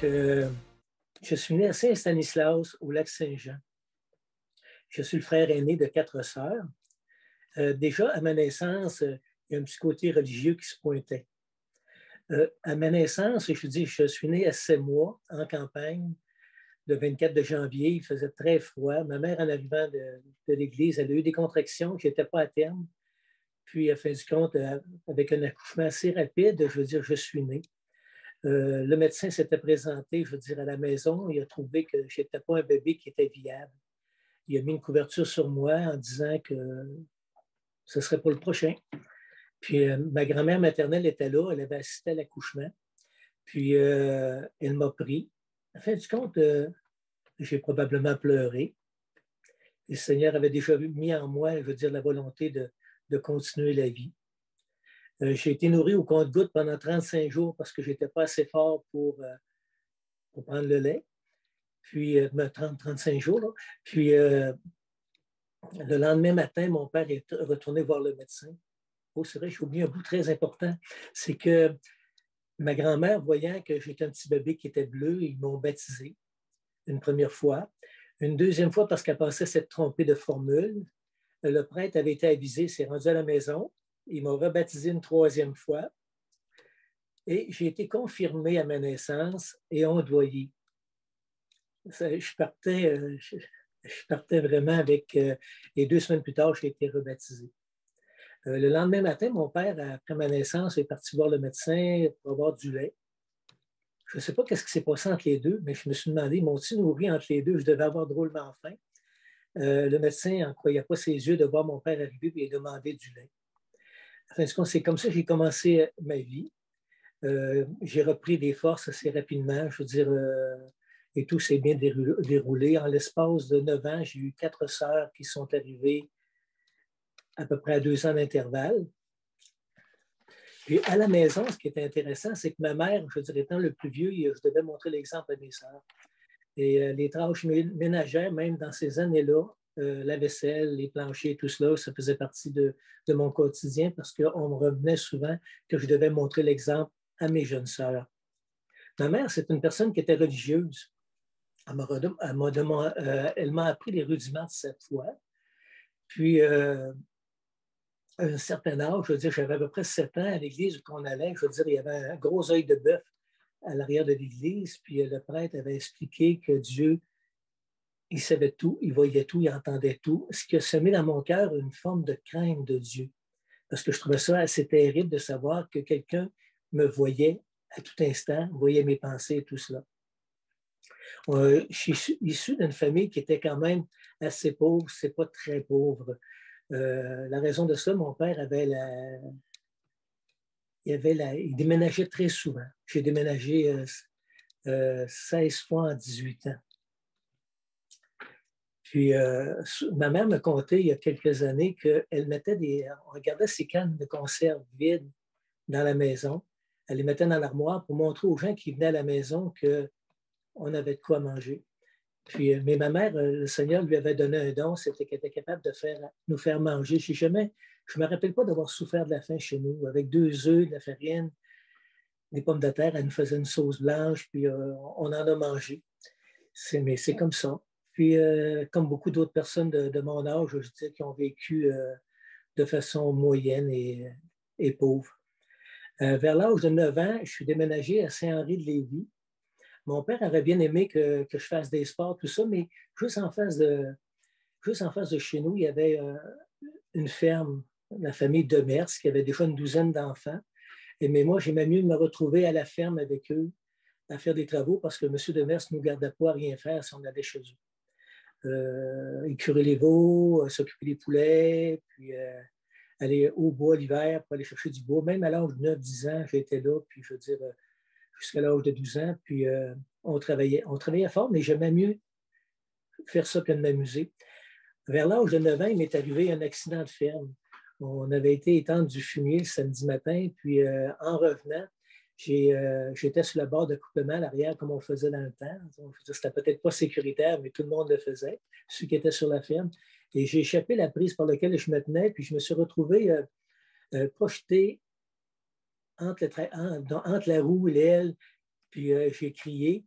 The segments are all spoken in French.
je suis né à Saint-Stanislas, au Lac-Saint-Jean. Je suis le frère aîné de 4 sœurs. Déjà, à ma naissance, il y a un petit côté religieux qui se pointait. À ma naissance, je suis né à 7 mois, en campagne, le 24 de janvier. Il faisait très froid. Ma mère, en arrivant de l'église, elle a eu des contractions. Je n'étais pas à terme. Puis, à fin du compte, avec un accouchement assez rapide, je suis né. Le médecin s'était présenté, à la maison. Il a trouvé que je n'étais pas un bébé qui était viable. Il a mis une couverture sur moi en disant que ce serait pour le prochain. Puis ma grand-mère maternelle était là, elle avait assisté à l'accouchement. Puis elle m'a pris. À fin du compte, j'ai probablement pleuré. Le Seigneur avait déjà mis en moi, la volonté de continuer la vie. J'ai été nourri au compte-gouttes pendant 35 jours parce que je n'étais pas assez fort pour prendre le lait. Puis, 35 jours. Là. Puis, le lendemain matin, mon père est retourné voir le médecin. Oh, c'est vrai, j'ai oublié un bout très important. C'est que ma grand-mère, voyant que j'étais un petit bébé qui était bleu, ils m'ont baptisé une première fois. Une deuxième fois, parce qu'elle pensait s'être trompée de formule. Le prêtre avait été avisé, s'est rendu à la maison. Il m'a rebaptisé une troisième fois. Et j'ai été confirmé à ma naissance et ondoyé. Je partais vraiment avec... et 2 semaines plus tard, j'ai été rebaptisé. Le lendemain matin, mon père, après ma naissance, est parti voir le médecin pour avoir du lait. Je ne sais pas ce qui s'est passé entre les deux, mais je me suis demandé, m'ont-ils nourri entre les deux? Je devais avoir drôlement faim. Le médecin n'en croyait pas ses yeux de voir mon père arriver et demander du lait. Enfin, c'est comme ça que j'ai commencé ma vie. J'ai repris des forces assez rapidement. Et tout s'est bien déroulé. En l'espace de 9 ans, j'ai eu 4 sœurs qui sont arrivées à peu près à 2 ans d'intervalle. Puis à la maison, ce qui était intéressant, c'est que ma mère, étant le plus vieux, je devais montrer l'exemple à mes sœurs. Et les tâches ménagères, même dans ces années-là, la vaisselle, les planchers, tout cela, ça faisait partie de mon quotidien parce qu'on me revenait souvent que je devais montrer l'exemple à mes jeunes sœurs. Ma mère, c'est une personne qui était religieuse. Elle m'a appris les rudiments de sa foi. Puis, à un certain âge, j'avais à peu près 7 ans à l'église où on allait. Il y avait un gros œil de bœuf à l'arrière de l'église. Puis, le prêtre avait expliqué que Dieu, il savait tout, il voyait tout, il entendait tout. Ce qui a semé dans mon cœur une forme de crainte de Dieu. Parce que je trouvais ça assez terrible de savoir que quelqu'un me voyait à tout instant, voyait mes pensées et tout cela. Je suis issu d'une famille qui était quand même assez pauvre, c'est pas très pauvre. La raison de ça, mon père il déménageait très souvent. J'ai déménagé 16 fois en 18 ans. Puis, ma mère me contait il y a quelques années qu'elle on regardait ses cannes de conserve vides dans la maison. Elle les mettait dans l'armoire pour montrer aux gens qui venaient à la maison qu'on avait de quoi manger. Puis, mais ma mère, le Seigneur lui avait donné un don, c'était qu'elle était capable de nous faire manger. Je ne me rappelle pas d'avoir souffert de la faim chez nous. Avec 2 œufs, de la farine, des pommes de terre, elle nous faisait une sauce blanche, puis on en a mangé. Mais c'est comme ça. Puis, comme beaucoup d'autres personnes de mon âge, qui ont vécu de façon moyenne et pauvre. Vers l'âge de 9 ans, je suis déménagé à Saint-Henri-de-Lévis. Mon père aurait bien aimé que je fasse des sports, tout ça, mais juste en face de chez nous, il y avait une ferme, la famille Demers, qui avait déjà une 12aine d'enfants. Mais moi, j'aimais mieux me retrouver à la ferme avec eux, à faire des travaux, parce que M. Demers ne nous gardait pas à rien faire si on allait chez eux. Écurer les veaux, s'occuper des poulets, puis aller au bois l'hiver pour aller chercher du bois. Même à l'âge de 9-10 ans, j'étais là, puis jusqu'à l'âge de 12 ans, puis on travaillait fort, mais j'aimais mieux faire ça que de m'amuser. Vers l'âge de 9 ans, il m'est arrivé un accident de ferme. On avait été étendre du fumier le samedi matin, puis en revenant, j'étais sur la barre d'accouplement à l'arrière comme on faisait dans le temps. C'était peut-être pas sécuritaire, mais tout le monde le faisait, ceux qui étaient sur la ferme. Et j'ai échappé la prise par laquelle je me tenais, puis je me suis retrouvé projeté entre la roue et l'aile, puis j'ai crié.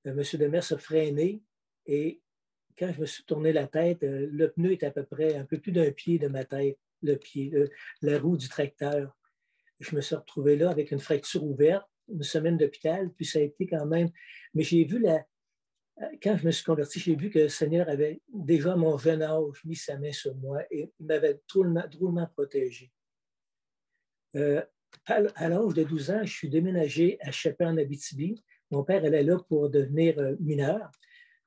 M. Demers a freiné et quand je me suis tourné la tête, le pneu était à peu près un peu plus d'un pied de ma tête, la roue du tracteur. Je me suis retrouvé là avec une fracture ouverte, une semaine d'hôpital, puis ça a été quand même... Mais j'ai vu quand je me suis converti, j'ai vu que le Seigneur avait déjà à mon jeune âge mis sa main sur moi et m'avait drôlement protégé. À l'âge de 12 ans, je suis déménagé à Chapin en Abitibi. Mon père allait là pour devenir mineur,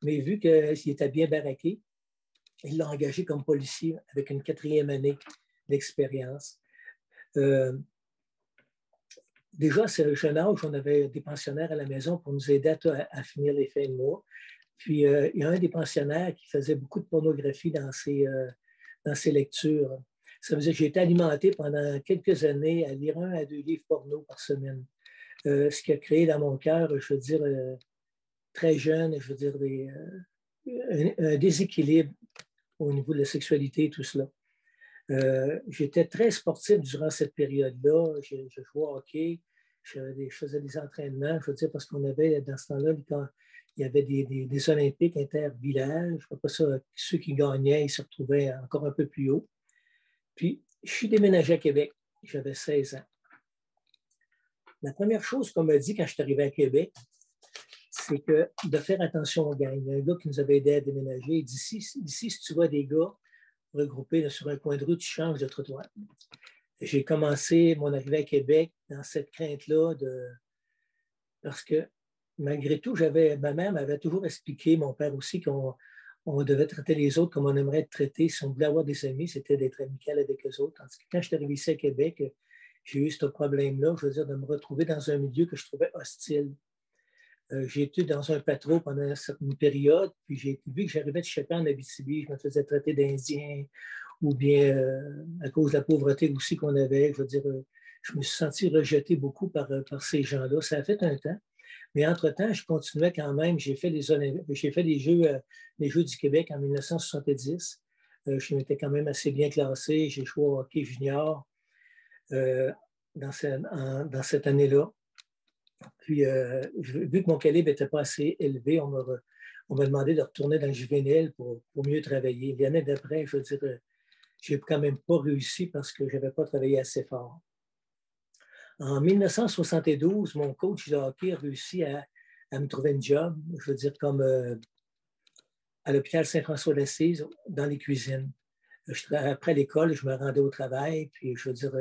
mais vu qu'il était bien baraqué, il l'a engagé comme policier avec une 4e année d'expérience. Déjà, à ce jeune âge, on avait des pensionnaires à la maison pour nous aider à finir les fins de mois. Puis, il y a un des pensionnaires qui faisait beaucoup de pornographie dans ses lectures. Ça veut dire que j'ai été alimenté pendant quelques années à lire 1 à 2 livres porno par semaine. Ce qui a créé dans mon cœur, je veux dire, très jeune, je veux dire, un déséquilibre au niveau de la sexualité et tout cela. J'étais très sportif durant cette période-là. Je jouais au hockey, je faisais des entraînements, je veux dire, parce qu'on avait, dans ce temps-là, quand il y avait des Olympiques inter-villages, après ça, ceux qui gagnaient, ils se retrouvaient encore un peu plus haut. Puis, je suis déménagé à Québec. J'avais 16 ans. La première chose qu'on m'a dit quand je suis arrivé à Québec, c'est de faire attention aux gangs. Il y a un gars qui nous avait aidé à déménager. Il dit, si tu vois des gars regroupés là, sur un coin de rue, tu changes de trottoir. J'ai commencé mon arrivée à Québec dans cette crainte-là parce que malgré tout, ma mère m'avait toujours expliqué, mon père aussi, qu'on devait traiter les autres comme on aimerait être traité. Si on voulait avoir des amis, c'était d'être amical avec eux autres. Tandis que quand je suis arrivé ici à Québec, j'ai eu ce problème-là, je veux dire, de me retrouver dans un milieu que je trouvais hostile. J'ai été dans un patro pendant une certaine période, puis j'ai vu que j'arrivais de Chapin en Abitibi, je me faisais traiter d'Indien, ou bien à cause de la pauvreté aussi qu'on avait, je veux dire, je me suis senti rejeté beaucoup par ces gens-là. Ça a fait un temps. Mais entre-temps, je continuais quand même. J'ai fait les Jeux du Québec en 1970. Je m'étais quand même assez bien classé. J'ai joué au hockey junior dans cette année-là. Puis, vu que mon calibre n'était pas assez élevé, on m'a demandé de retourner dans le juvénile pour mieux travailler. L'année d'après, je veux dire, je n'ai quand même pas réussi parce que je n'avais pas travaillé assez fort. En 1972, mon coach de hockey a réussi à me trouver une job, je veux dire, comme à l'hôpital Saint-François-d'Assise, dans les cuisines. Après l'école, je me rendais au travail, puis je veux dire,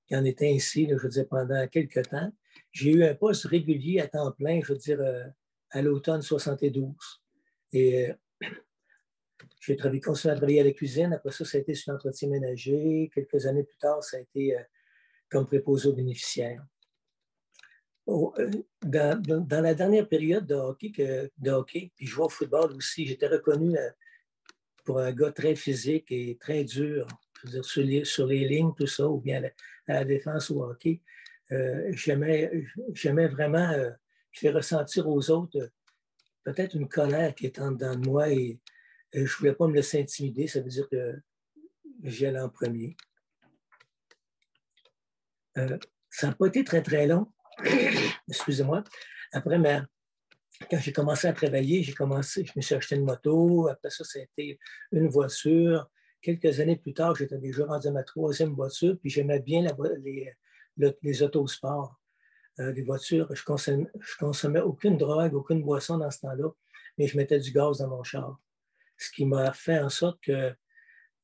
il en était ainsi, je veux dire, pendant quelques temps. J'ai eu un poste régulier à temps plein, je veux dire, à l'automne 72. Et j'ai continué à travailler à la cuisine. Après ça, ça a été sur l'entretien ménager. Quelques années plus tard, ça a été comme préposé aux bénéficiaires. Dans la dernière période de hockey, puis je jouais au football aussi, j'étais reconnu pour un gars très physique et très dur, je veux dire, sur les lignes, tout ça, ou bien à la défense ou au hockey. J'aimais vraiment faire ressentir aux autres peut-être une colère qui est en dedans de moi et je ne voulais pas me laisser intimider, ça veut dire que j'y allais en premier. Ça n'a pas été très, très long. Excusez-moi. Après, quand j'ai commencé à travailler, je me suis acheté une moto. Après ça, ça a été une voiture. Quelques années plus tard, j'étais déjà rendu à ma 3e voiture, puis j'aimais bien les autosports. Les voitures, je consommais aucune drogue, aucune boisson dans ce temps-là, mais je mettais du gaz dans mon char. Ce qui m'a fait en sorte que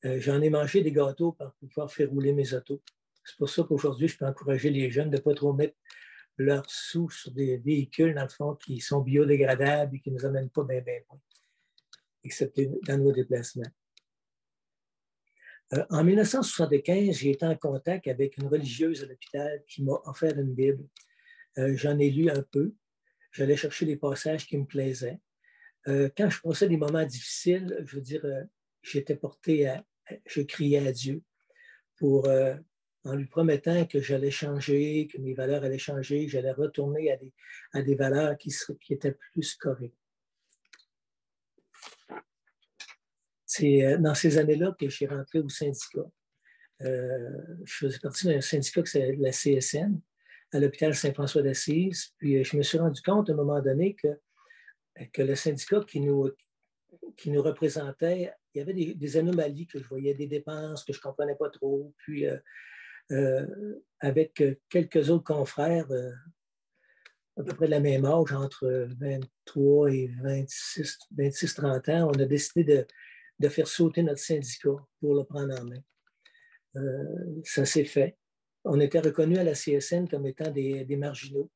j'en ai mangé des gâteaux pour pouvoir faire rouler mes autos. C'est pour ça qu'aujourd'hui, je peux encourager les jeunes de ne pas trop mettre leurs sous sur des véhicules, dans le fond, qui sont biodégradables et qui ne nous amènent pas bien loin, excepté dans nos déplacements. En 1975, j'ai été en contact avec une religieuse à l'hôpital qui m'a offert une Bible. J'en ai lu un peu. J'allais chercher des passages qui me plaisaient. Quand je passais des moments difficiles, je veux dire, j'étais porté je criais à Dieu en lui promettant que j'allais changer, que mes valeurs allaient changer, que j'allais retourner à des valeurs qui étaient plus correctes. C'est dans ces années-là que je suis rentré au syndicat. Je faisais partie d'un syndicat qui s'appelle la CSN, à l'hôpital Saint-François-d'Assise. Puis je me suis rendu compte à un moment donné que que le syndicat qui nous représentait, il y avait des anomalies que je voyais, des dépenses que je ne comprenais pas trop. Puis, avec quelques autres confrères à peu près de la même âge, entre 23 et 26-30 ans, on a décidé de faire sauter notre syndicat pour le prendre en main. Ça s'est fait. On était reconnus à la CSN comme étant des marginaux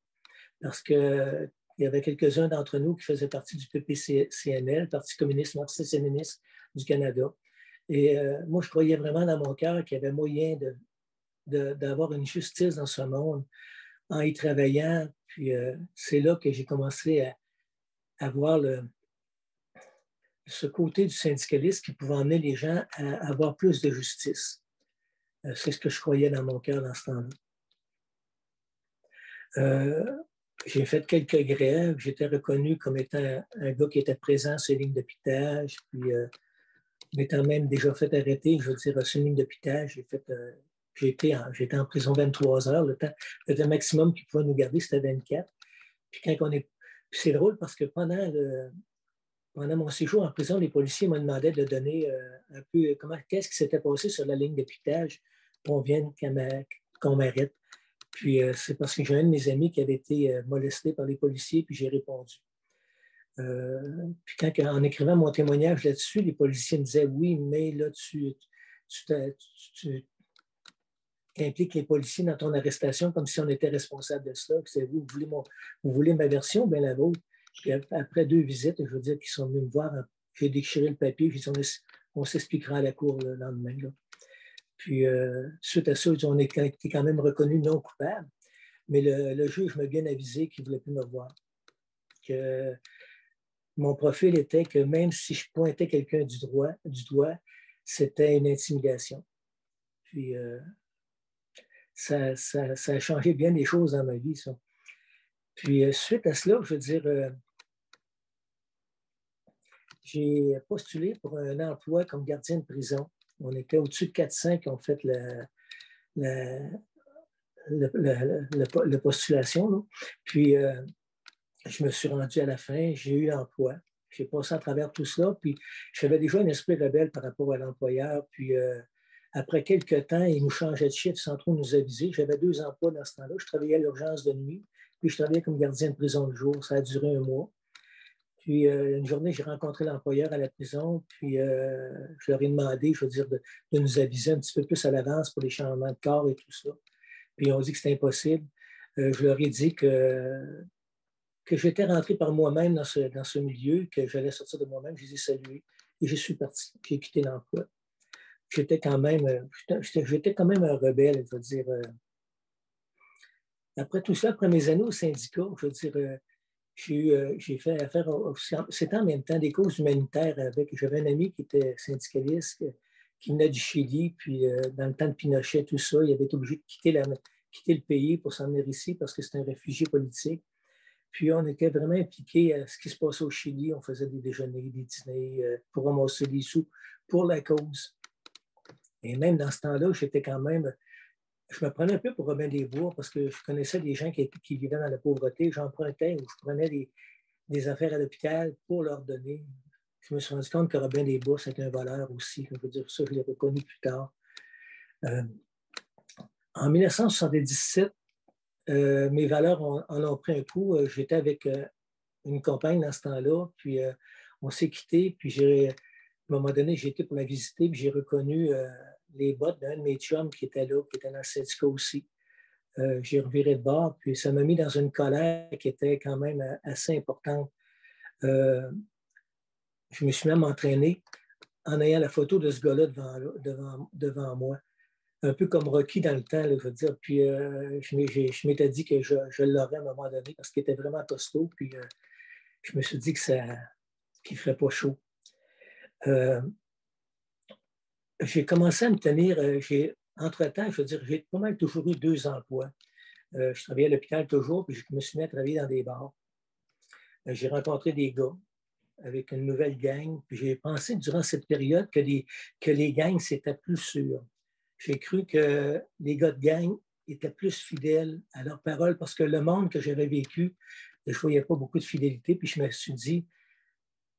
parce qu'il y avait quelques-uns d'entre nous qui faisaient partie du PPCNL, Parti communiste marxiste-léniniste du Canada. Et moi, je croyais vraiment dans mon cœur qu'il y avait moyen d'avoir une justice dans ce monde en y travaillant. Puis c'est là que j'ai commencé à voir ce côté du syndicalisme qui pouvait emmener les gens à avoir plus de justice. C'est ce que je croyais dans mon cœur dans ce temps-là. J'ai fait quelques grèves. J'étais reconnu comme étant un gars qui était présent sur les lignes de pitage. Puis, m'étant même déjà fait arrêter, je veux dire, sur une ligne de pitage, j'étais en prison 23 heures. Le temps maximum qu'ils pouvaient nous garder, c'était 24. Puis c'est drôle parce que pendant mon séjour en prison, les policiers m'ont demandé de donner un peu qu'est-ce qui s'était passé sur la ligne de pitage pour qu'on vienne qu'on m'arrête. Puis c'est parce que j'ai un de mes amis qui avait été molesté par les policiers, puis j'ai répondu. Puis en écrivant mon témoignage là-dessus, les policiers me disaient oui, mais là, tu impliques les policiers dans ton arrestation comme si on était responsable de cela. Puis, vous voulez ma version, bien la vôtre. Puis après 2 visites, je veux dire qu'ils sont venus me voir, j'ai déchiré le papier, j'ai dit on s'expliquera à la cour le lendemain. Là. Puis suite à ça, on était quand même reconnu non coupable, mais le juge m'a bien avisé qu'il ne voulait plus me voir. Que mon profil était que même si je pointais quelqu'un du doigt, c'était une intimidation. Puis ça a changé bien des choses dans ma vie, ça. Puis suite à cela, je veux dire, j'ai postulé pour un emploi comme gardien de prison. On était au-dessus de 400 qui ont fait la postulation. Là. Puis je me suis rendu à la fin, j'ai eu l'emploi. J'ai passé à travers tout cela, puis j'avais déjà un esprit rebelle par rapport à l'employeur. Puis après quelques temps, il nous changeait de chiffre sans trop nous aviser. J'avais 2 emplois dans ce temps-là. Je travaillais à l'urgence de nuit, puis je travaillais comme gardien de prison de jour. Ça a duré 1 mois. Puis une journée, j'ai rencontré l'employeur à la prison, puis je leur ai demandé, je veux dire, de nous aviser un petit peu plus à l'avance pour les changements de corps et tout ça. Puis ils ont dit que c'était impossible. Je leur ai dit que j'étais rentré par moi-même dans ce milieu, que j'allais sortir de moi-même. Je les ai salués et je suis parti. J'ai quitté l'emploi. J'étais quand même un rebelle, je veux dire. Après tout ça, après mes années au syndicat, je veux dire, j'ai fait affaire c'était en même temps des causes humanitaires j'avais un ami qui était syndicaliste, qui venait du Chili, puis dans le temps de Pinochet, tout ça, il avait été obligé de quitter le pays pour s'en venir ici parce que c'était un réfugié politique. Puis on était vraiment impliqués à ce qui se passait au Chili. On faisait des déjeuners, des dîners pour ramasser des sous pour la cause. Et même dans ce temps-là, je me prenais un peu pour Robin des Bois parce que je connaissais des gens qui vivaient dans la pauvreté. J'empruntais ou je prenais des affaires à l'hôpital pour leur donner. Je me suis rendu compte que Robin des Bois, c'était un voleur aussi. Je veux dire, ça, je l'ai reconnu plus tard. En 1977, mes valeurs en ont pris un coup. J'étais avec une compagne dans ce temps-là, puis on s'est quittés, puis à un moment donné, j'ai été pour la visiter, puis j'ai reconnu les bottes d'un de mes chums qui était là, qui était dans le syndicat aussi. J'ai reviré de bord, puis ça m'a mis dans une colère qui était quand même assez importante. Je me suis même entraîné en ayant la photo de ce gars-là devant moi. Un peu comme Rocky dans le temps, là, je veux dire. Puis je m'étais dit que je l'aurais à un moment donné parce qu'il était vraiment costaud. Puis je me suis dit qu'il ne ferait pas chaud. J'ai commencé à me tenir. Entre-temps, je veux dire, j'ai pas mal toujours eu 2 emplois. Je travaillais à l'hôpital toujours, puis je me suis mis à travailler dans des bars. J'ai rencontré des gars avec une nouvelle gang, puis j'ai pensé durant cette période que les gangs, c'était plus sûr. J'ai cru que les gars de gang étaient plus fidèles à leurs paroles parce que le monde que j'avais vécu et je ne voyais pas beaucoup de fidélité. Puis je me suis dit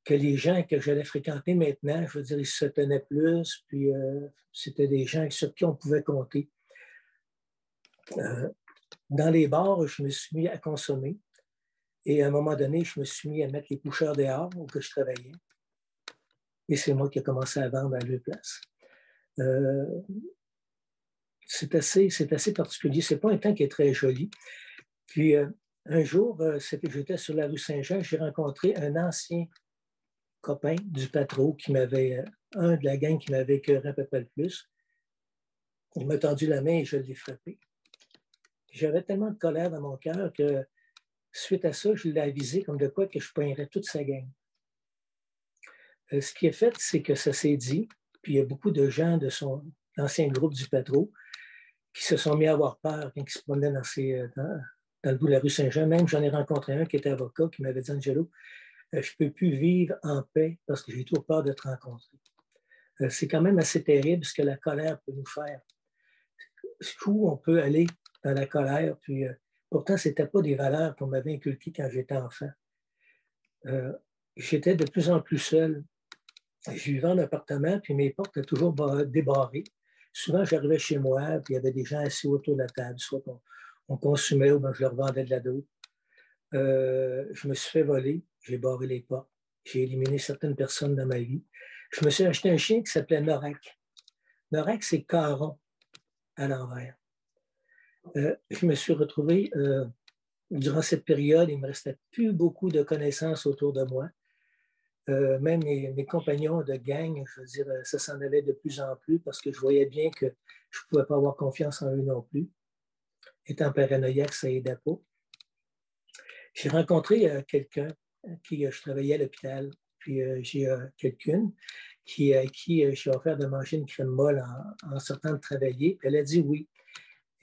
que les gens que j'allais fréquenter maintenant, je veux dire, ils se tenaient plus, puis c'était des gens sur qui on pouvait compter. Dans les bars, je me suis mis à consommer. Et à un moment donné, je me suis mis à mettre les coucheurs dehors où que je travaillais. Et c'est moi qui ai commencé à vendre à deux places. C'est assez particulier. Ce n'est pas un temps qui est très joli. Puis un jour, j'étais sur la rue Saint-Jean, j'ai rencontré un ancien copain du patron qui m'avait, un de la gang qui m'avait écœuré à peu près le plus. Il m'a tendu la main et je l'ai frappé. J'avais tellement de colère dans mon cœur que suite à ça, je l'ai avisé comme de quoi que je poignerais toute sa gang. Ce qui est fait, c'est que ça s'est dit, puis il y a beaucoup de gens de son ancien groupe du patron qui se sont mis à avoir peur quand ils se promenaient dans le bout de la rue Saint-Jean. Même, j'en ai rencontré un qui était avocat qui m'avait dit, Angelo, je ne peux plus vivre en paix parce que j'ai trop peur de te rencontrer. C'est quand même assez terrible ce que la colère peut nous faire. Où on peut aller dans la colère, puis pourtant, ce n'était pas des valeurs qu'on m'avait inculquées quand j'étais enfant. J'étais de plus en plus seul. Je vivais en appartement, puis mes portes étaient toujours débarrées. Souvent, j'arrivais chez moi, puis il y avait des gens assis autour de la table, soit on consumait ou bien je leur vendais de la dope. Je me suis fait voler, j'ai barré les portes, j'ai éliminé certaines personnes dans ma vie. Je me suis acheté un chien qui s'appelait Norak. Norak, c'est Caron à l'envers. Je me suis retrouvé, durant cette période, il ne me restait plus beaucoup de connaissances autour de moi. Même mes compagnons de gang, je veux dire, ça s'en allait de plus en plus parce que je voyais bien que je ne pouvais pas avoir confiance en eux non plus. Étant paranoïaque, ça n'aidait pas. J'ai rencontré quelqu'un qui je travaillais à l'hôpital, puis j'ai quelqu'une qui j'ai offert de manger une crème molle en sortant de travailler. Puis elle a dit oui.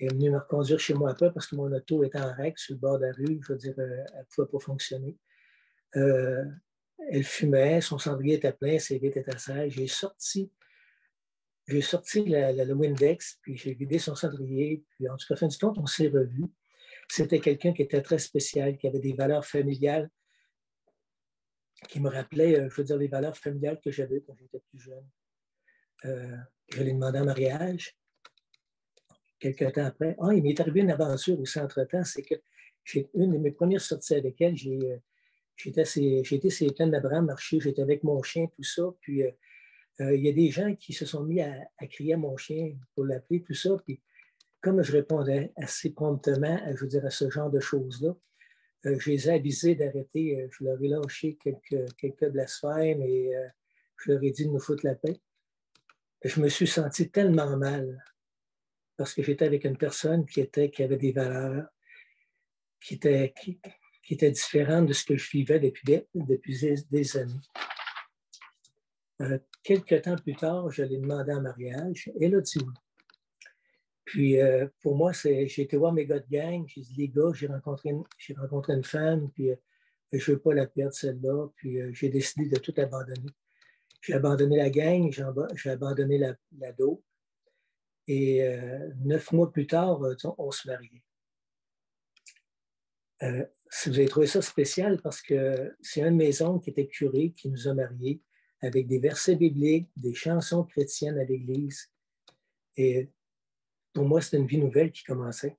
Elle est venue me reconduire chez moi après parce que mon auto était en règle sur le bord de la rue. Je veux dire, elle ne pouvait pas fonctionner. Elle fumait, son cendrier était plein, ses vitres étaient sales. J'ai sorti le Windex, puis j'ai vidé son cendrier. Puis en tout cas, fin du compte, on s'est revus. C'était quelqu'un qui était très spécial, qui avait des valeurs familiales, qui me rappelait, je veux dire, les valeurs familiales que j'avais quand j'étais plus jeune. Je l'ai demandé en mariage. Quelques temps après. Il m'est arrivé une aventure aussi entre-temps, c'est que une de mes premières sorties avec elle, j'ai été sur les plaines d'Abraham marcher, j'étais avec mon chien, tout ça, puis il y a des gens qui se sont mis à crier à mon chien pour l'appeler, tout ça, puis comme je répondais assez promptement, je veux dire, à ce genre de choses-là, je les ai avisés d'arrêter, je leur ai lâché quelques blasphèmes et je leur ai dit de nous foutre la paix. Je me suis senti tellement mal parce que j'étais avec une personne qui avait des valeurs, qui était différente de ce que je vivais depuis des années. Quelques temps plus tard, je l'ai demandé en mariage. Elle a dit oui. Puis, pour moi, j'ai été voir mes gars de gang. J'ai dit, les gars, j'ai rencontré une femme, puis je ne veux pas la perdre, celle-là. Puis, j'ai décidé de tout abandonner. J'ai abandonné la gang, j'ai abandonné la dope. Et 9 mois plus tard, on se mariait. Si vous avez trouvé ça spécial, parce que c'est un de mes oncles qui était curé qui nous a mariés avec des versets bibliques, des chansons chrétiennes à l'église. Et pour moi, c'était une vie nouvelle qui commençait.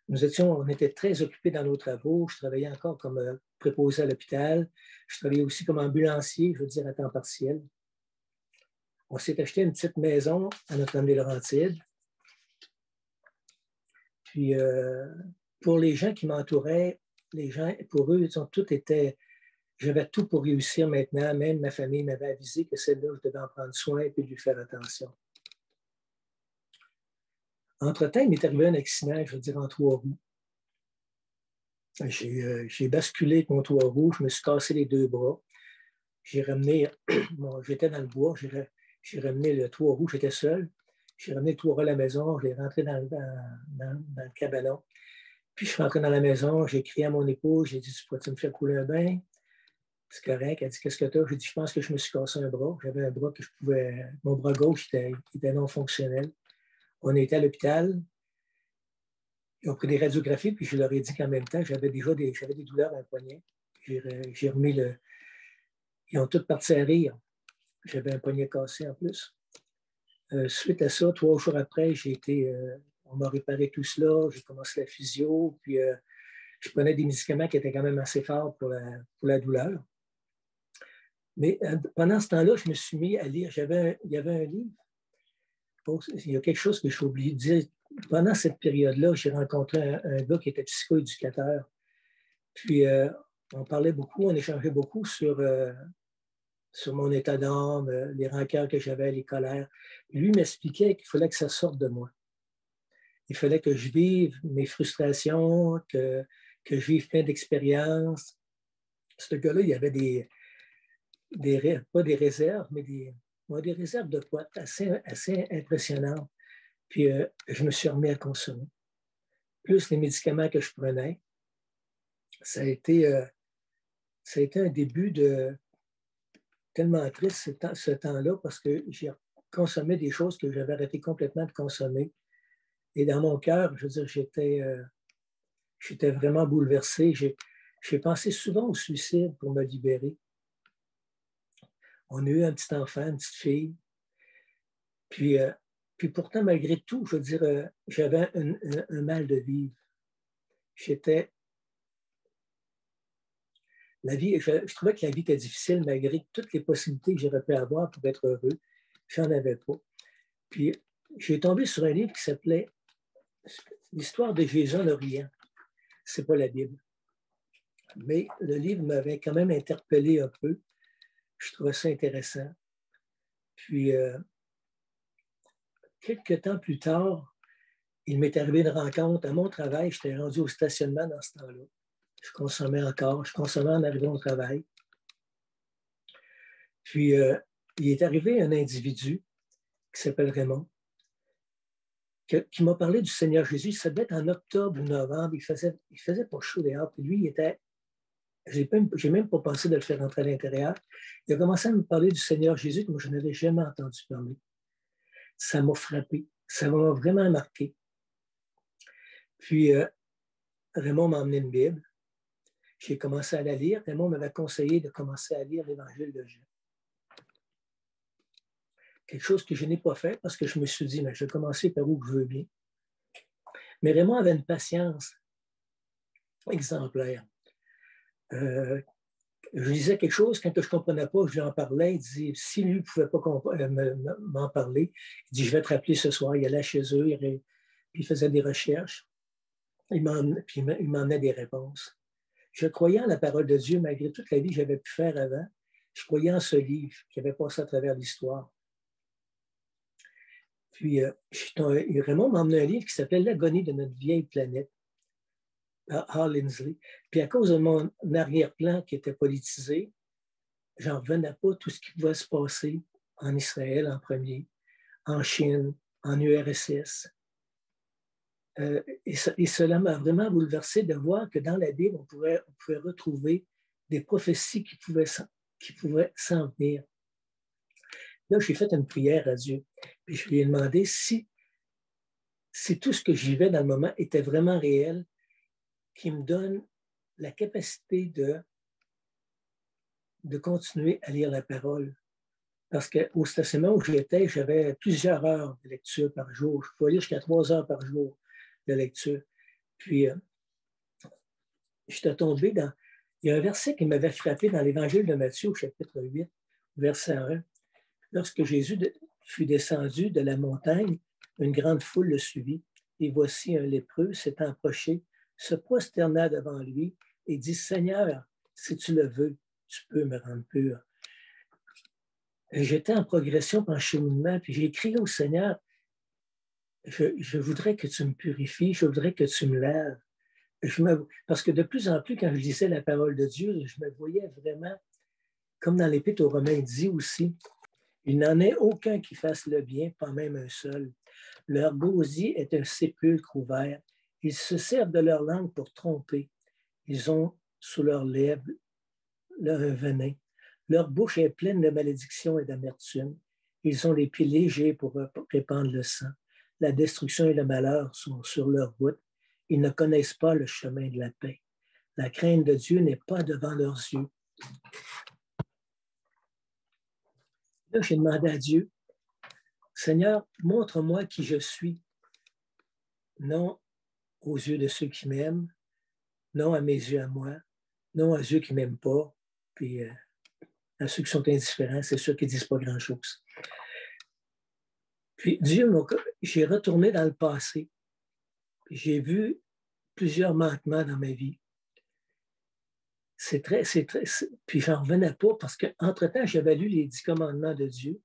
On était très occupés dans nos travaux. Je travaillais encore comme préposé à l'hôpital. Je travaillais aussi comme ambulancier, je veux dire, à temps partiel. On s'est acheté une petite maison à Notre-Dame-des-Laurentides. Puis, pour les gens qui m'entouraient, pour eux, tout était... J'avais tout pour réussir maintenant. Même ma famille m'avait avisé que celle-là, je devais en prendre soin et puis lui faire attention. Entre-temps, il m'est arrivé un accident, je veux dire, en 3 roues. J'ai basculé avec mon 3 roues, je me suis cassé les 2 bras. J'étais dans le bois, j'ai ramené le 3 roues, j'étais seul. J'ai ramené le 3 roues à la maison, je l'ai rentré dans le cabanon. Puis je suis rentré dans la maison, j'ai crié à mon épouse, j'ai dit, tu pourrais-tu me faire couler un bain? C'est correct. Elle dit, qu'est-ce que tu as? J'ai dit, je pense que je me suis cassé un bras. J'avais un bras que je pouvais... Mon bras gauche était non fonctionnel. On était à l'hôpital. Ils ont pris des radiographies, puis je leur ai dit qu'en même temps, j'avais des douleurs à un poignet. J'ai remis le... Ils ont tous parti à rire. J'avais un poignet cassé en plus. Suite à ça, 3 jours après, on m'a réparé tout cela, j'ai commencé la physio, puis je prenais des médicaments qui étaient quand même assez forts pour la douleur. Mais pendant ce temps-là, je me suis mis à lire. Il y avait un livre. Il y a quelque chose que j'ai oublié de dire. Pendant cette période-là, j'ai rencontré un gars qui était psychoéducateur. Puis on parlait beaucoup, on échangeait beaucoup sur mon état d'âme, les rancœurs que j'avais, les colères. Lui m'expliquait qu'il fallait que ça sorte de moi. Il fallait que je vive mes frustrations, que je vive plein d'expériences. Ce gars-là, il avait pas des réserves, mais des réserves de potes assez impressionnantes. Puis je me suis remis à consommer. Plus les médicaments que je prenais, ça a été un début de tellement triste ce temps-là parce que j'ai consommé des choses que j'avais arrêté complètement de consommer. Et dans mon cœur, je veux dire, j'étais vraiment bouleversé. J'ai pensé souvent au suicide pour me libérer. On a eu un petit enfant, une petite fille. Puis pourtant, malgré tout, je veux dire, j'avais un mal de vivre. Je trouvais que la vie était difficile malgré toutes les possibilités que j'aurais pu avoir pour être heureux. J'en avais pas. Puis j'ai tombé sur un livre qui s'appelait L'histoire de Jésus en Orient. C'est pas la Bible. Mais le livre m'avait quand même interpellé un peu. Je trouvais ça intéressant. Puis quelques temps plus tard, il m'est arrivé une rencontre à mon travail. J'étais rendu au stationnement dans ce temps-là. Je consommais en arrivant au travail. Puis, il est arrivé un individu qui s'appelle Raymond, qui m'a parlé du Seigneur Jésus. Ça devait être en octobre ou novembre. Il faisait pas chaud dehors. Puis lui, j'ai même pas pensé de le faire rentrer à l'intérieur. Il a commencé à me parler du Seigneur Jésus comme je n'avais jamais entendu parler. Ça m'a frappé. Ça m'a vraiment marqué. Puis, Raymond m'a emmené une Bible. J'ai commencé à la lire. Raymond m'avait conseillé de commencer à lire l'Évangile de Jean. Quelque chose que je n'ai pas fait parce que je me suis dit, mais je vais commencer par où je veux bien. Mais Raymond avait une patience exemplaire. Je lisais quelque chose, quand je ne comprenais pas, je lui en parlais. Il dit, si lui ne pouvait pas m'en parler, il dit, je vais te rappeler ce soir. Il allait chez eux, puis il faisait des recherches. Il m'emmenait des réponses. Je croyais en la parole de Dieu, malgré toute la vie que j'avais pu faire avant. Je croyais en ce livre qui avait passé à travers l'histoire. Puis Raymond m'a emmené un livre qui s'appelait L'agonie de notre vieille planète, par Hal Lindsey. Puis à cause de mon arrière-plan qui était politisé, j'en revenais pas tout ce qui pouvait se passer en Israël en premier, en Chine, en URSS. Et cela m'a vraiment bouleversé de voir que dans la Bible, on pouvait retrouver des prophéties qui pouvaient s'en venir. Là, j'ai fait une prière à Dieu. Puis je lui ai demandé si tout ce que j'y vais dans le moment était vraiment réel, qu'il me donne la capacité de continuer à lire la parole. Parce qu'au stationnement où j'étais, j'avais plusieurs heures de lecture par jour. Je pouvais lire jusqu'à 3 heures par jour de lecture. Puis, j'étais tombé dans... Il y a un verset qui m'avait frappé dans l'Évangile de Matthieu, au chapitre 8, verset 1. Lorsque Jésus fut descendu de la montagne, une grande foule le suivit. Et voici un lépreux s'étant approché, se prosterna devant lui et dit, « Seigneur, si tu le veux, tu peux me rendre pur. » J'étais en progression, en cheminement, puis j'ai crié au Seigneur, je voudrais que tu me purifies, je voudrais que tu me laves. Parce que de plus en plus, quand je lisais la parole de Dieu, je me voyais vraiment, comme dans l'Épître aux Romains, il dit aussi, « Il n'en est aucun qui fasse le bien, pas même un seul. Leur gosier est un sépulcre ouvert. Ils se servent de leur langue pour tromper. Ils ont sous leurs lèvres leur venin. Leur bouche est pleine de malédiction et d'amertume. Ils ont les pieds légers pour répandre le sang. La destruction et le malheur sont sur leur route. ils ne connaissent pas le chemin de la paix. La crainte de Dieu n'est pas devant leurs yeux. Là, j'ai demandé à Dieu, Seigneur, montre-moi qui je suis, non aux yeux de ceux qui m'aiment, non à mes yeux à moi, non à ceux qui ne m'aiment pas, puis à ceux qui sont indifférents, c'est ceux qui ne disent pas grand-chose. Puis Dieu, j'ai retourné dans le passé, puis j'ai vu plusieurs manquements dans ma vie. Puis j'en revenais pas parce qu'entre-temps, j'avais lu les 10 commandements de Dieu,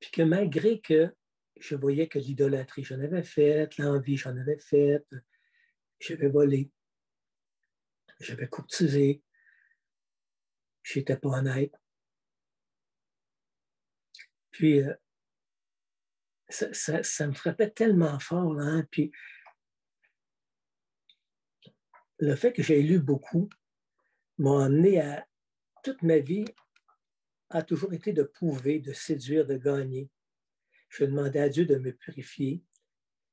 puis que malgré que je voyais que l'idolâtrie, j'en avais fait, l'envie, j'en avais fait, j'avais volé, j'avais courtisé, je n'étais pas honnête. Puis ça me frappait tellement fort, hein? Puis le fait que j'ai lu beaucoup m'a amené à toute ma vie a toujours été de prouver, de séduire, de gagner. Je demandais à Dieu de me purifier.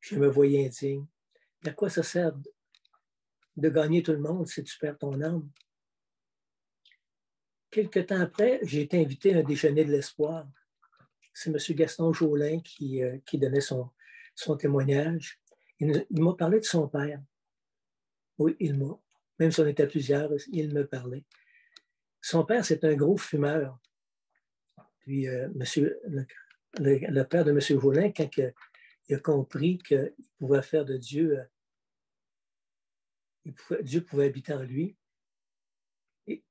Je me voyais indigne. À quoi ça sert de gagner tout le monde si tu perds ton âme? Quelque temps après, j'ai été invité à un déjeuner de l'espoir. C'est M. Gaston Jolin qui donnait son témoignage. Il m'a parlé de son père. Oui, il m'a. Même si on était plusieurs, il me parlait. Son père, c'est un gros fumeur. Puis, le père de M. Jolin, quand il a compris qu'il pouvait faire de Dieu, Dieu pouvait habiter en lui, et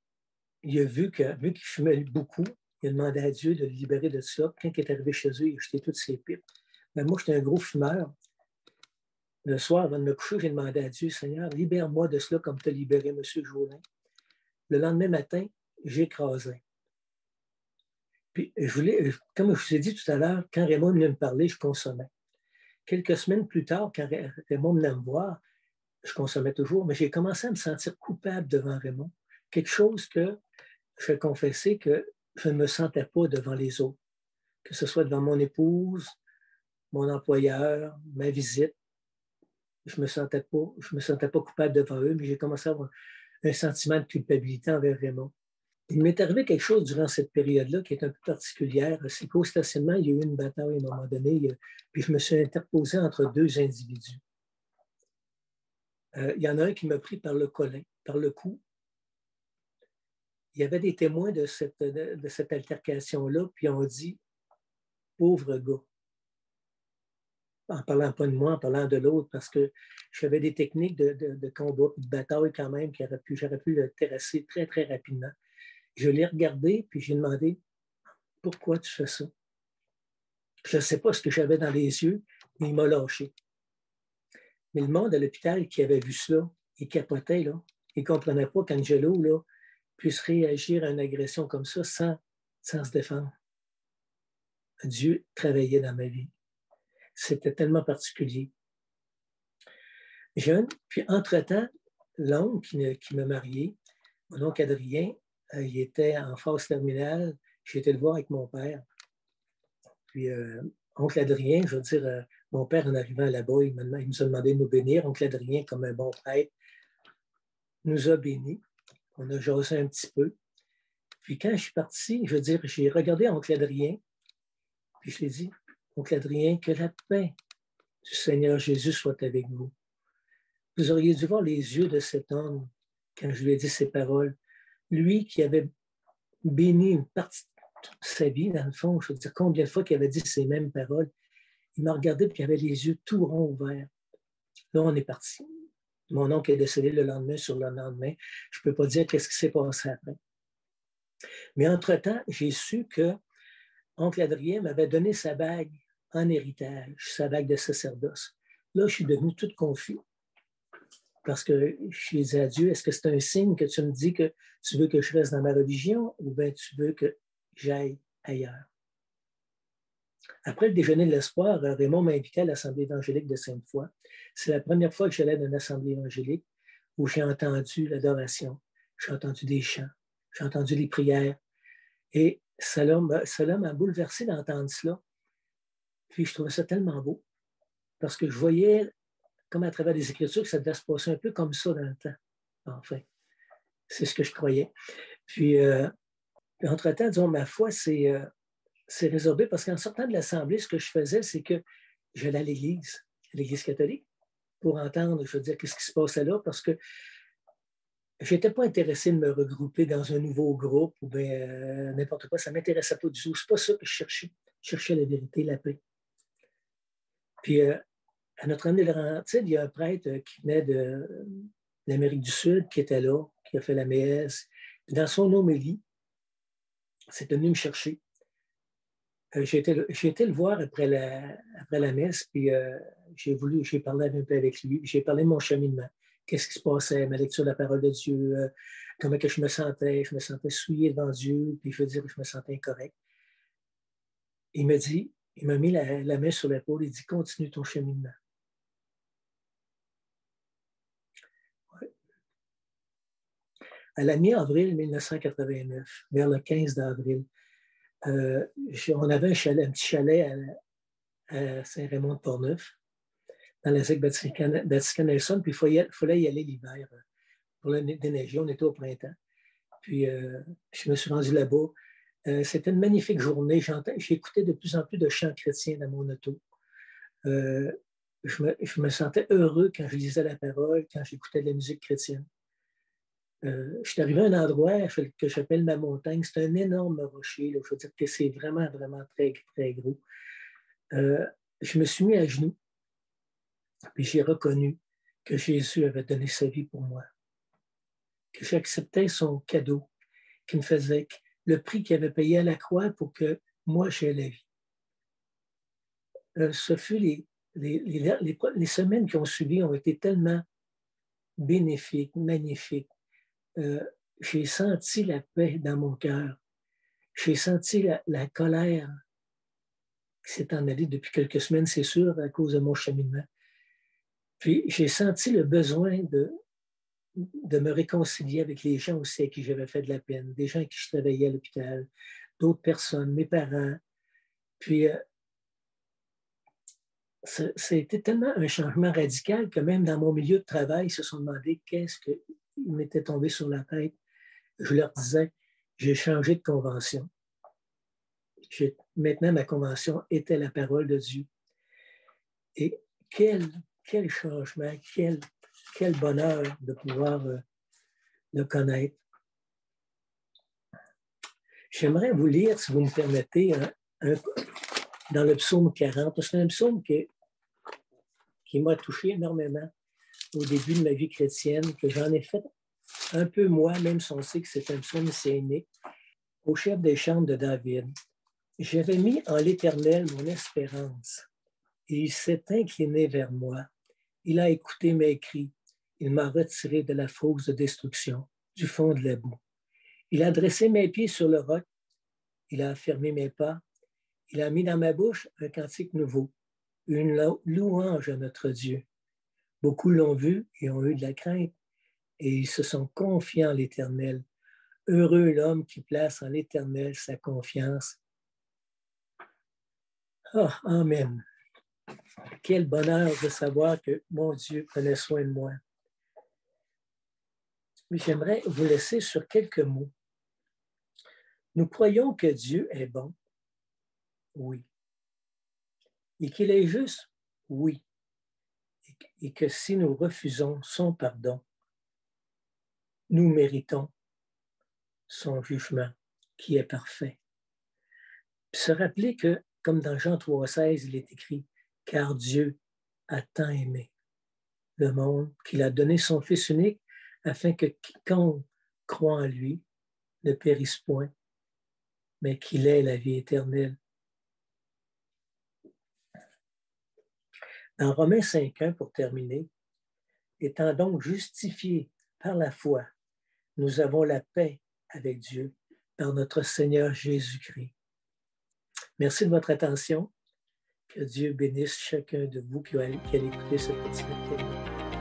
il a vu qu'il fumait beaucoup, il a demandé à Dieu de le libérer de ça. Quand il est arrivé chez eux, il a jeté toutes ses pipes. Mais moi, j'étais un gros fumeur. Le soir, avant de me coucher, j'ai demandé à Dieu, Seigneur, libère-moi de cela comme tu as libéré M. Jolin. Le lendemain matin, j'écrasais. Puis, comme je vous ai dit tout à l'heure, quand Raymond venait me parler, je consommais. Quelques semaines plus tard, quand Raymond venait me voir, je consommais toujours, mais j'ai commencé à me sentir coupable devant Raymond. Quelque chose que je vais confesser que je ne me sentais pas devant les autres, que ce soit devant mon épouse, mon employeur, ma visite. Je me sentais pas coupable devant eux, mais j'ai commencé à avoir un sentiment de culpabilité envers Raymond. Il m'est arrivé quelque chose durant cette période-là qui est un peu particulière. C'est qu'au stationnement, il y a eu une bataille à un moment donné, puis je me suis interposé entre deux individus. Il y en a un qui m'a pris par le collet, par le cou. Il y avait des témoins de cette altercation-là, puis on dit « pauvre gars », en parlant pas de moi, en parlant de l'autre, parce que j'avais des techniques de combat, de bataille quand même, j'aurais pu le terrasser très, très rapidement. Je l'ai regardé, puis j'ai demandé « pourquoi tu fais ça ?» Je ne sais pas ce que j'avais dans les yeux, mais il m'a lâché. Mais le monde à l'hôpital qui avait vu ça, il capotait, là. Il ne comprenait pas qu'Angelo là, puisse réagir à une agression comme ça sans se défendre. Dieu travaillait dans ma vie. C'était tellement particulier. Jeune, puis entre-temps, l'oncle qui m'a marié, mon oncle Adrien, il était en phase terminale. J'ai été le voir avec mon père. Puis, oncle Adrien, je veux dire, mon père, en arrivant là-bas, il nous a demandé de nous bénir. Oncle Adrien, comme un bon prêtre, nous a bénis. On a jasé un petit peu. Puis quand je suis parti, je veux dire, j'ai regardé oncle Adrien, puis je lui ai dit, oncle Adrien, que la paix du Seigneur Jésus soit avec vous. Vous auriez dû voir les yeux de cet homme quand je lui ai dit ces paroles. Lui qui avait béni une partie de sa vie, dans le fond, je veux dire, combien de fois qu'il avait dit ces mêmes paroles, il m'a regardé puis il avait les yeux tout ronds ouverts. Là, on est parti. Mon oncle est décédé le lendemain sur le lendemain. Je ne peux pas dire qu'est-ce qui s'est passé après. Mais entre-temps, j'ai su que oncle Adrien m'avait donné sa bague en héritage, sa bague de sacerdoce. Là, je suis devenu tout confus. Parce que je lui ai dit à Dieu, est-ce que c'est un signe que tu me dis que tu veux que je reste dans ma religion ou bien tu veux que j'aille ailleurs? Après le déjeuner de l'espoir, Raymond m'a invité à l'Assemblée évangélique de Sainte-Foy. C'est la première fois que j'allais dans une assemblée évangélique où j'ai entendu l'adoration, j'ai entendu des chants, j'ai entendu les prières. Et cela m'a bouleversé d'entendre cela. Puis je trouvais ça tellement beau parce que je voyais comme à travers les Écritures, que ça devait se passer un peu comme ça dans le temps. Enfin, c'est ce que je croyais. Puis, entre-temps, disons, ma foi, c'est résorbé parce qu'en sortant de l'Assemblée, ce que je faisais, c'est que j'allais à l'Église catholique, pour entendre, je veux dire, qu'est-ce qui se passait là, parce que je n'étais pas intéressé de me regrouper dans un nouveau groupe ou bien n'importe quoi. Ça ne m'intéressait pas du tout. C'est pas ça que je cherchais. Je cherchais la vérité, la paix. Puis, à Notre-Dame des Laurentides, il y a un prêtre qui venait de l'Amérique du Sud, qui était là, qui a fait la messe. Puis dans son homélie, c'est venu me chercher. J'ai été le voir après la messe, puis j'ai parlé un peu avec lui, j'ai parlé de mon cheminement, qu'est-ce qui se passait, ma lecture de la parole de Dieu, comment que je me sentais souillé devant Dieu, puis je veux dire que je me sentais incorrect. Il m'a mis la main sur l'épaule, il dit, continue ton cheminement. Ouais. À la mi-avril 1989, vers le 15 d'avril, on avait un petit chalet à Saint-Raymond-de-Portneuf, dans la ZEC Vatican-Nelson, puis il fallait y aller l'hiver. Pour le déneiger, on était au printemps. Puis je me suis rendu là-bas. C'était une magnifique journée. J'écoutais de plus en plus de chants chrétiens dans mon auto. Je me sentais heureux quand je lisais la parole, quand j'écoutais de la musique chrétienne. Je suis arrivé à un endroit que j'appelle ma montagne. C'est un énorme rocher. Là. Je veux dire que c'est vraiment, vraiment très, très gros. Je me suis mis à genoux. Puis j'ai reconnu que Jésus avait donné sa vie pour moi, que j'acceptais son cadeau, qui me faisait le prix qu'il avait payé à la croix pour que moi j'aie la vie. Ce fut les semaines qui ont suivi ont été tellement bénéfiques, magnifiques. J'ai senti la paix dans mon cœur. J'ai senti la colère qui s'est en allée depuis quelques semaines, c'est sûr, à cause de mon cheminement. Puis j'ai senti le besoin de me réconcilier avec les gens aussi à qui j'avais fait de la peine, des gens avec qui je travaillais à l'hôpital, d'autres personnes, mes parents. Puis ça a été tellement un changement radical que même dans mon milieu de travail, ils se sont demandé qu'est-ce qui m'était tombé sur la tête. Je leur disais, j'ai changé de convention. Maintenant, ma convention était la parole de Dieu. Et quel changement, quel bonheur de pouvoir le connaître. J'aimerais vous lire, si vous me permettez, dans le psaume 40. C'est un psaume qui m'a touché énormément au début de ma vie chrétienne, que j'en ai fait un peu moi, même si on sait que c'est un psaume messianique, au chef des chants de David. J'avais mis en l'Éternel mon espérance, et il s'est incliné vers moi. Il a écouté mes cris. Il m'a retiré de la fosse de destruction, du fond de la boue. Il a dressé mes pieds sur le roc. Il a affermi mes pas. Il a mis dans ma bouche un cantique nouveau, une louange à notre Dieu. Beaucoup l'ont vu et ont eu de la crainte, et ils se sont confiés en l'Éternel. Heureux l'homme qui place en l'Éternel sa confiance. Oh, amen. Quel bonheur de savoir que mon Dieu prenait soin de moi. Mais j'aimerais vous laisser sur quelques mots. Nous croyons que Dieu est bon, oui. Et qu'il est juste, oui. Et que si nous refusons son pardon, nous méritons son jugement qui est parfait. Puis se rappeler que, comme dans Jean 3,16, il est écrit, « Car Dieu a tant aimé le monde qu'il a donné son Fils unique afin que quiconque croit en lui ne périsse point, mais qu'il ait la vie éternelle. » Dans Romains 5,1, pour terminer, étant donc justifiés par la foi, nous avons la paix avec Dieu par notre Seigneur Jésus-Christ. Merci de votre attention. Que Dieu bénisse chacun de vous qui allez écouter ce petit message.